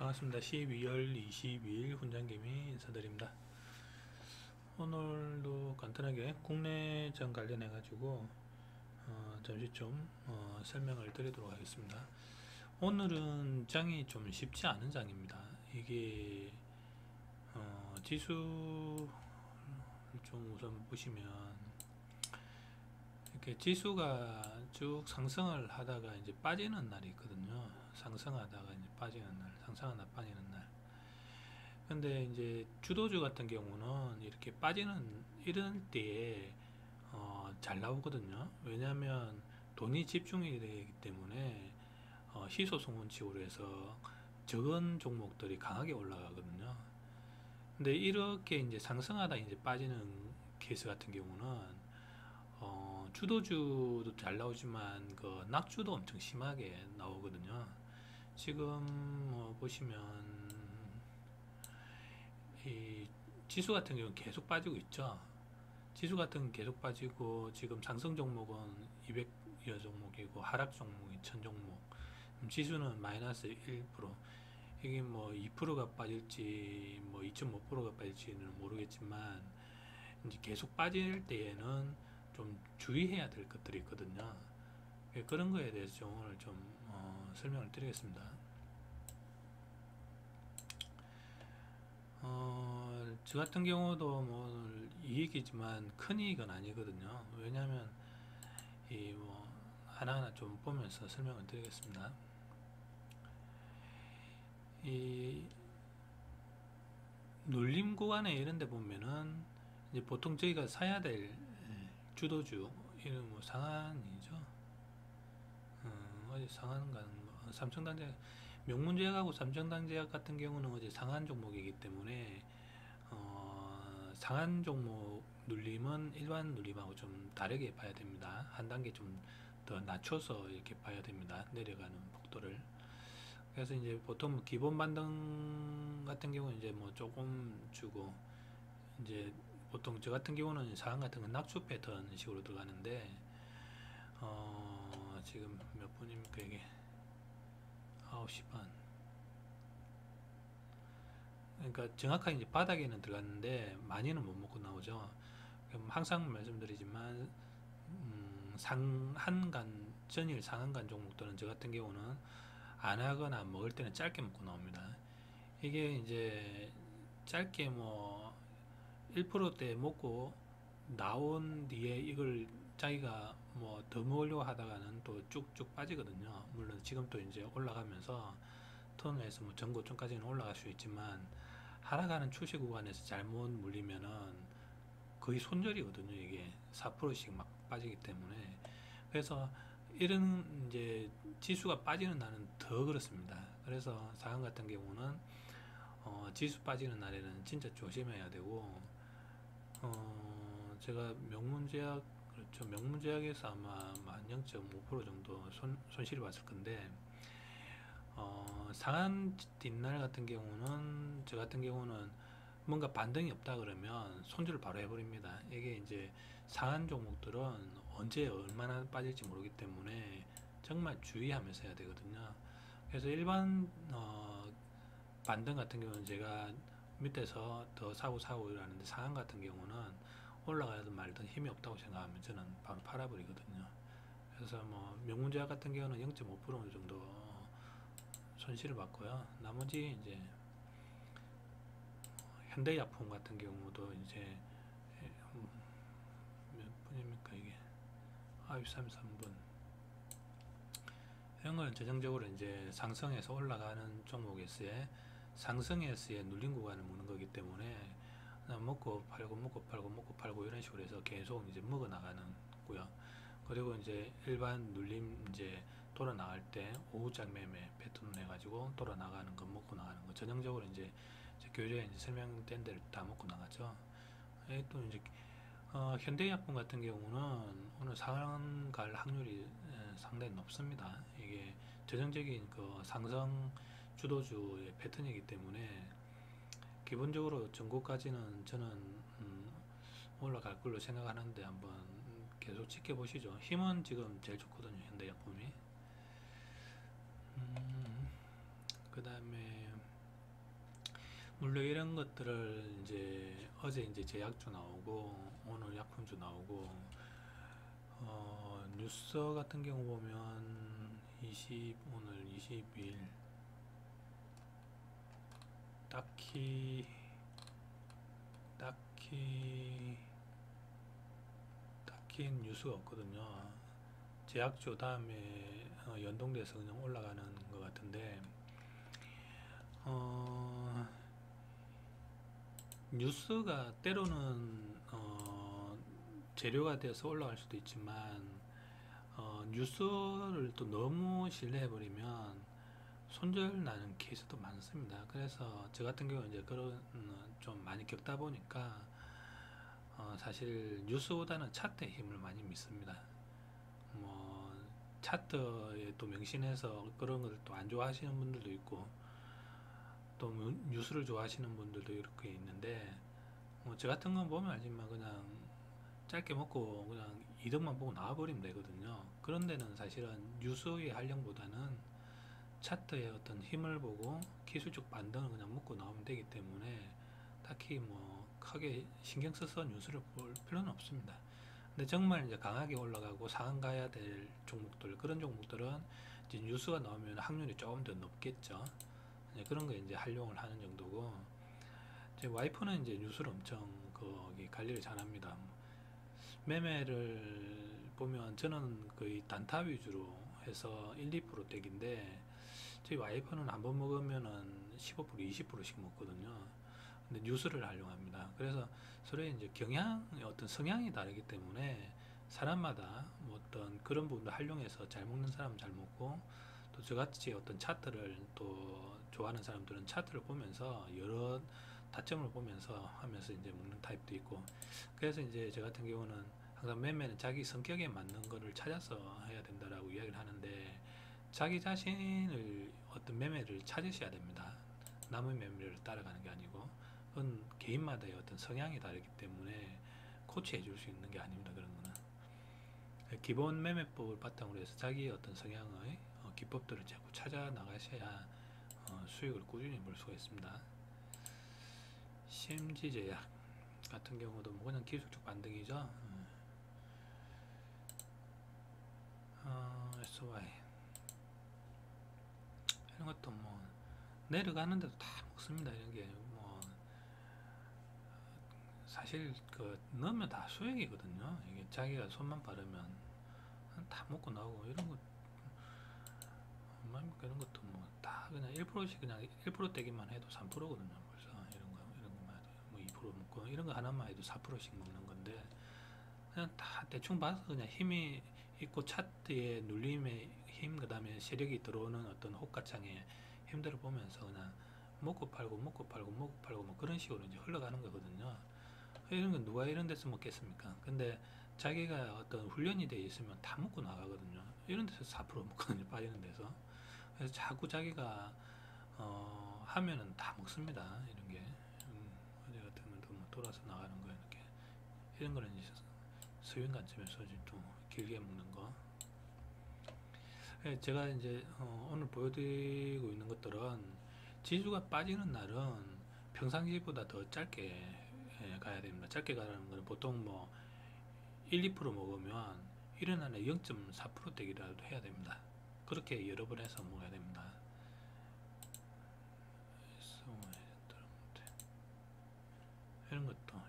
반갑습니다. 12월 22일 훈장님이 인사드립니다. 오늘도 간단하게 국내장 관련해 가지고 잠시 좀 설명을 드리도록 하겠습니다. 오늘은 장이 좀 쉽지 않은 장입니다. 이게 지수를 좀 우선 보시면 이렇게 지수가 쭉 상승을 하다가 이제 빠지는 날이 있거든요. 상승하다가 이제 빠지는 날, 상승하다 빠지는 날. 근데 이제 주도주 같은 경우는 이렇게 빠지는 이런 때에 잘 나오거든요. 왜냐하면 돈이 집중이 되기 때문에 희소성원치로 해서 적은 종목들이 강하게 올라가거든요. 근데 이렇게 이제 상승하다 이제 빠지는 케이스 같은 경우는 주도주도 잘 나오지만 그 낙주도 엄청 심하게 나오거든요. 지금 보시면 이 지수 같은 경우는 계속 빠지고 있죠. 지수 같은 경우는 계속 빠지고 지금 상승 종목은 200여 종목이고 하락 종목이 1000 종목. 지수는 마이너스 1%. 이게 뭐 2%가 빠질지 뭐 2.5%가 빠질지는 모르겠지만 이제 계속 빠질 때에는 좀 주의해야 될 것들이 있거든요. 그런 거에 대해서 좀 오늘 좀 설명을 드리겠습니다. 저 같은 경우도 뭐 이익이지만 큰 이익은 아니거든요. 왜냐하면 이 뭐 하나하나 좀 보면서 설명을 드리겠습니다. 이 눌림 구간에 이런 데 보면은 이제 보통 저희가 사야 될 주도주 이런 뭐 상한이죠. 어제 상한 가는 거 삼성단제 명문제약하고 삼성단제약 같은 경우는 어제 상한 종목이기 때문에 상한 종목 눌림은 일반 눌림하고 좀 다르게 봐야 됩니다. 한 단계 좀 더 낮춰서 이렇게 봐야 됩니다. 내려가는 폭도를. 그래서 이제 보통 뭐 기본 반등 같은 경우는 이제 뭐 조금 주고 이제 보통 저 같은 경우는 상한 같은 건 낙수 패턴 식으로 들어가는데 지금 몇 분입니까 이게 9시 반. 그러니까 정확하게 이제 바닥에는 들어갔는데 많이는 못 먹고 나오죠. 항상 말씀드리지만 상한간 전일 상한간 종목들은 저 같은 경우는 안 하거나 먹을 때는 짧게 먹고 나옵니다. 이게 이제 짧게 뭐 1%대 먹고 나온 뒤에 이걸 자기가 뭐 더 먹으려고 하다가는 또 쭉쭉 빠지거든요. 물론 지금 또 이제 올라가면서 턴에서 뭐 전고점까지는 올라갈 수 있지만 하락하는 추세 구간에서 잘못 물리면은 거의 손절이거든요. 이게 4%씩 막 빠지기 때문에. 그래서 이런 이제 지수가 빠지는 날은 더 그렇습니다. 그래서 상한 같은 경우는 지수 빠지는 날에는 진짜 조심해야 되고 제가 명문제약 그렇죠. 명문제약에서 아마 0.5% 정도 손실이 봤을 건데 상한 뒷날 같은 경우는 저 같은 경우는 뭔가 반등이 없다 그러면 손절을 바로 해버립니다. 이게 이제 상한 종목들은 언제 얼마나 빠질지 모르기 때문에 정말 주의하면서 해야 되거든요. 그래서 일반 반등 같은 경우는 제가 밑에서 더 사고 이러는데 상한 같은 경우는 올라가든 말든 힘이 없다고 생각하면 저는 바로 팔아버리거든요. 그래서 뭐 명문제약 같은 경우는 0.5% 정도 손실을 봤고요. 나머지 이제 현대약품 같은 경우도 이제 몇 분입니까 이게 9시 33분 이런 걸 재정적으로 이제 상승해서 올라가는 종목에서의 상승에서의 눌린 구간을 먹는 거기 때문에 먹고 팔고 먹고 팔고 먹고 팔고 이런 식으로 해서 계속 이제 먹어 나가는 거고요. 그리고 이제 일반 눌림 이제 돌아 나갈 때 오후장 매매 패턴 해가지고 돌아 나가는 거 먹고 나가는 거 전형적으로 이제 교재에 이제 설명된 데를 다 먹고 나가죠. 또 이제 현대약품 같은 경우는 오늘 상한 갈 확률이 상당히 높습니다. 이게 전형적인 그 상승 주도주의 패턴이기 때문에 기본적으로 전고까지는 저는 올라갈 걸로 생각하는데 한번 계속 지켜보시죠. 힘은 지금 제일 좋거든요. 현대약품이. 그 다음에 물론 이런 것들을 이제 어제 이제 제약주 나오고 오늘 약품주 나오고 뉴스 같은 경우 보면 오늘 22일 딱히 딱히 딱히 뉴스가 없거든요. 제약주 다음에 연동돼서 그냥 올라가는 것 같은데 어, 뉴스가 때로는 재료가 돼서 올라갈 수도 있지만 뉴스를 또 너무 신뢰해버리면 손절 나는 케이스도 많습니다. 그래서 저 같은 경우는 이제 그런 좀 많이 겪다 보니까 사실 뉴스보다는 차트의 힘을 많이 믿습니다. 뭐 차트에 또 명신해서 그런 것을 또 안 좋아하시는 분들도 있고 또 뉴스를 좋아하시는 분들도 이렇게 있는데 저 같은 건 보면 알지만 그냥 짧게 먹고 그냥 이득만 보고 나와버리면 되거든요. 그런 데는 사실은 뉴스의 활용보다는 차트의 어떤 힘을 보고 기술적 반등을 그냥 먹고 나오면 되기 때문에 딱히 뭐 크게 신경 써서 뉴스를 볼 필요는 없습니다. 근데 정말 이제 강하게 올라가고 상한 가야 될 종목들, 그런 종목들은 이제 뉴스가 나오면 확률이 조금 더 높겠죠. 그런 거 이제 활용을 하는 정도고, 제 와이프는 이제 뉴스를 엄청 거기 관리를 잘합니다. 매매를 보면 저는 거의 단타 위주로 해서 1, 2%댁인데 저희 와이프는 한 번 먹으면은 15%, 20%씩 먹거든요. 근데 뉴스를 활용합니다. 그래서 서로의 이제 경향, 어떤 성향이 다르기 때문에 사람마다 뭐 어떤 그런 부분도 활용해서 잘 먹는 사람은 잘 먹고 또 저같이 어떤 차트를 또 좋아하는 사람들은 차트를 보면서 여러 타점을 보면서 하면서 이제 먹는 타입도 있고 그래서 이제 저 같은 경우는 항상 매매는 자기 성격에 맞는 거를 찾아서 해야 된다라고 이야기를 하는데 자기 자신을 어떤 매매를 찾으셔야 됩니다. 남의 매매를 따라가는 게 아니고 그건 개인마다의 어떤 성향이 다르기 때문에 코치해 줄 수 있는 게 아닙니다. 그런 거는 기본 매매법을 바탕으로 해서 자기의 어떤 성향의 기법들을 자꾸 찾아 나가셔야 수익을 꾸준히 볼 수가 있습니다. CMG제약 같은 경우도 뭐 그냥 기술적 반등이죠. SY 이런 것도 뭐 내려가는데도 다 먹습니다. 이런 게 뭐 사실 그 넣으면 다 수익이거든요. 이게 자기가 손만 빠르면 다 먹고 나오고 이런 거 이런 것도 뭐 다 그냥 1%씩 그냥 1% 떼기만 해도 3%거든요. 벌써 이런 거만 해도 뭐 2% 먹고 이런 거 하나만 해도 4%씩 먹는 건데 그냥 다 대충 봐서 그냥 힘이 있고 차트의 눌림의 힘 그다음에 세력이 들어오는 어떤 호가창의 힘들을 보면서 그냥 먹고 팔고 먹고 팔고 먹고 팔고 뭐 그런 식으로 이제 흘러가는 거거든요. 이런 건 누가 이런 데서 먹겠습니까? 근데 자기가 어떤 훈련이 돼 있으면 다 먹고 나가거든요. 이런 데서 4% 먹거든요. 빠지는 데서. 그래서 자꾸 자기가 하면은 다 먹습니다. 이런 게 어제 같으면 뭐 돌아서 나가는 거 이렇게 이런 거는 이제 수익 관점에서 또 길게 먹는 거. 제가 이제 오늘 보여드리고 있는 것들은 지수가 빠지는 날은 평상시보다 더 짧게 가야 됩니다. 짧게 가라는 거는 보통 뭐 1, 2% 먹으면 일어나는 0.4% 대기라도 해야 됩니다. 그렇게 여러 번 해서 먹어야 됩니다.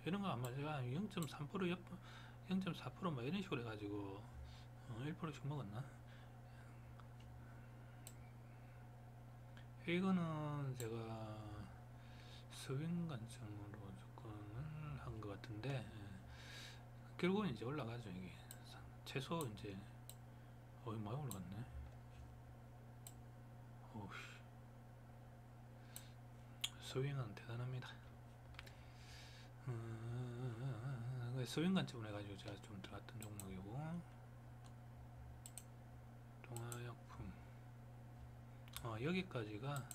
이런 거 아마 제가 0.3% 0.4%뭐 이런 식으로 해가지고 1%씩 먹었나? 이거는 제가 스윙 관점으로 접근을 한 것 같은데 결국은 이제 올라가죠. 이게 최소 이제 많이 올라갔네. 스윙은 대단합니다. 스윙 관점으로 해가지고 제가 좀 들어갔던 종목이고 동아약품 여기까지가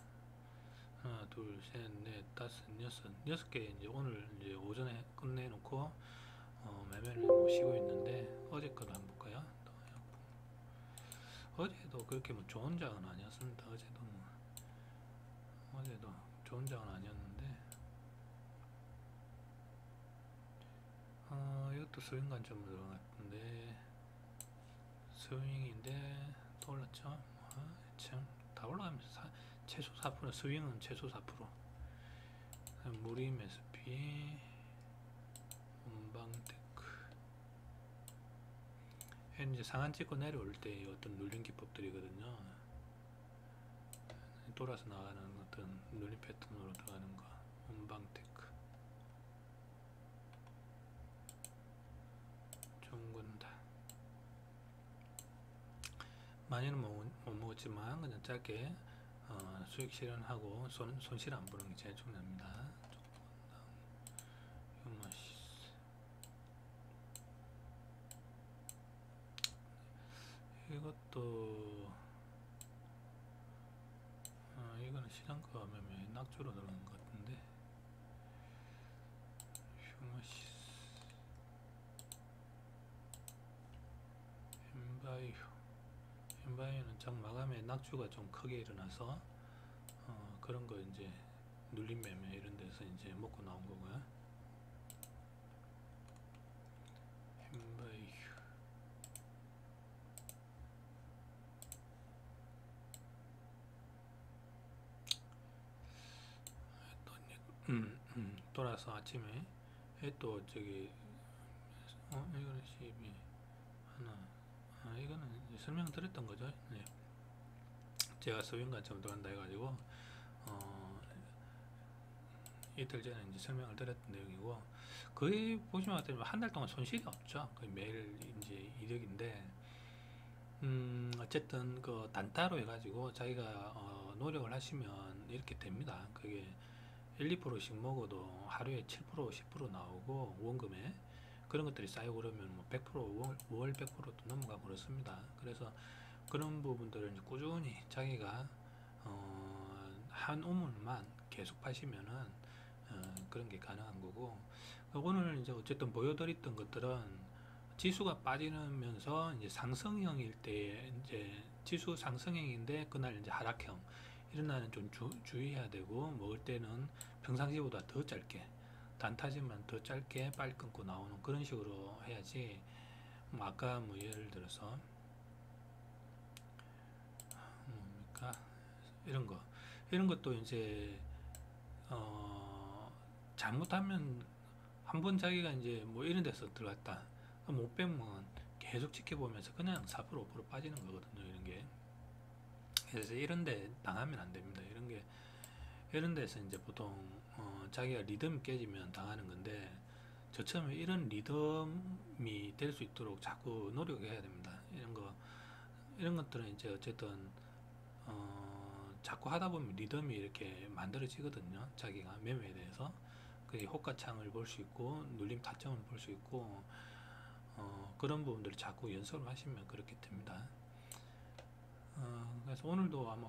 하나 둘셋넷 다섯 여섯 개 이제 오늘 이제 오전에 끝내놓고 매매를 뭐 쉬고 있는데 어제 거도 한번 볼까요? 동아약품 어제도 그렇게 뭐 좋은 장은 아니었습니다. 어제도 좋은 장은 아니었는데, 이것도 스윙 관점으로 들어갔는데, 스윙인데 또 올랐죠. 참 다 올라가면서 최소 4%, 스윙은 최소 4%. 무림 SP, 문방테크. 이제 상한 찍고 내려올 때 어떤 눌림 기법들이거든요. 돌아서 나가는 어떤 눌림 패턴으로 들어가는 거. 문방테크. 종근다. 많이는 못 먹었지만 그냥 짧게 수익 실현하고 손실 안 보는 게 제일 중요합니다. 휴머시스. 이것도 이거는 시장가 매매 낙조로 들어간 것 같은데, 휴머시스. 엠바이오는 장 마감에 낙주가 좀 크게 일어나서 그런 거 이제 눌림 매매 이런 데서 이제 먹고 나온 거고요. 엠바이오. 돌아서 아침에 또 저기 이거는 12 하나, 이거는 설명 드렸던 거죠. 네. 제가 스윙 관점 들어간다 해가지고 이틀 전에 이제 설명을 드렸던 내용이고, 거의 보시면 한 달 동안 손실이 없죠. 거의 매일 이제 이득인데, 어쨌든 그 단타로 해가지고 자기가 노력을 하시면 이렇게 됩니다. 그게 1, 2%씩 먹어도 하루에 7%, 10% 나오고, 원금에 그런 것들이 쌓이고 그러면 뭐 100%, 월 100%도 넘어가고 그렇습니다. 그래서 그런 부분들을 이제 꾸준히 자기가 한 우물만 계속 파시면은 그런 게 가능한 거고, 오늘 이제 어쨌든 보여드렸던 것들은 지수가 빠지면서 이제 상승형일 때, 이제 지수 상승형인데 그날 이제 하락형 이런 날은 좀 주의해야 되고, 먹을 때는 평상시보다 더 짧게, 단타지만 더 짧게 빨리 끊고 나오는 그런 식으로 해야지. 뭐 아까 뭐 예를 들어서 뭡니까, 이런 것도 이제 잘못하면 한번 자기가 이제 뭐 이런 데서 들어갔다 못 빼면 계속 지켜보면서 그냥 4% 5% 빠지는 거거든요, 이런 게. 그래서 이런 데 당하면 안 됩니다. 이런 데서 이제 보통 자기가 리듬이 깨지면 당하는 건데, 저처럼 이런 리듬이 될 수 있도록 자꾸 노력해야 됩니다. 이런 것들은 이제 어쨌든 자꾸 하다 보면 리듬이 이렇게 만들어지거든요. 자기가 매매에 대해서 그 호가창을 볼 수 있고 눌림 타점을 볼 수 있고, 그런 부분들을 자꾸 연습을 하시면 그렇게 됩니다. 그래서 오늘도 아마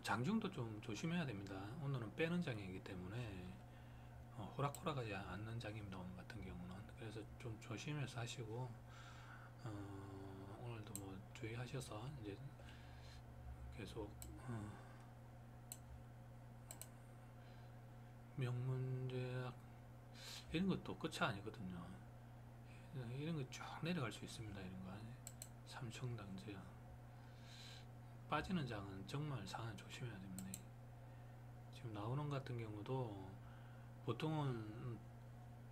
장중도 좀 조심해야 됩니다. 오늘은 빼는 장이기 때문에 호락호락하지 않는 장입니다, 오늘 같은 경우는. 그래서 좀 조심해서 하시고, 오늘도 뭐 주의하셔서 이제 계속 명문제약 이런 것도 끝이 아니거든요. 이런 거 쭉 내려갈 수 있습니다. 이런 거 삼성당제약 빠지는 장은 정말 상한 조심해야 됩니다. 지금 나오는 같은 경우도 보통은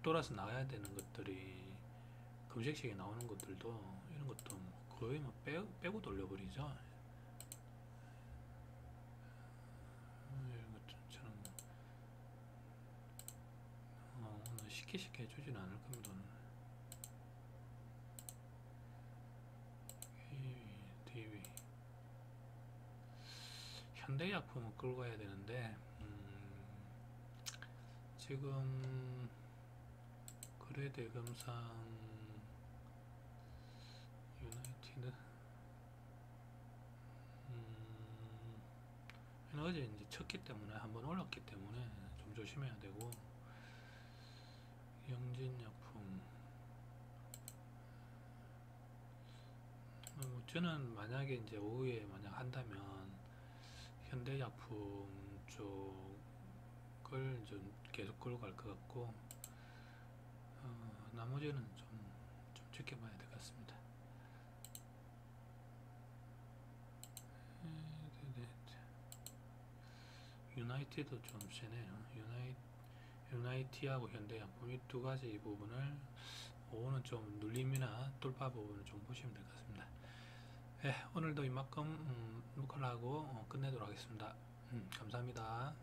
돌아서 나와야 되는 것들이 금색식에 나오는 것들도 이런 것도 거의 뭐 빼고 돌려버리죠. 이런 것처럼 오늘 쉽게 해주진 않을 겁니다. DV 현대약품을 끌고 가야 되는데, 지금 거래대금상 유나이티드 어제 이제 쳤기 때문에 한번 올랐기 때문에 좀 조심해야 되고, 영진약품 저는 만약에 이제 오후에 만약 한다면 현대약품 쪽 걸 좀 계속 끌고 갈 것 같고, 나머지는 좀 지켜봐야 될 것 같습니다. 유나이티도 좀 세네요. 유나이티하고 현대양품 이 두 가지 부분을 오는 좀 눌림이나 돌파 부분을 좀 보시면 될 것 같습니다. 네, 오늘도 이만큼 녹화를 하고 끝내도록 하겠습니다. 감사합니다.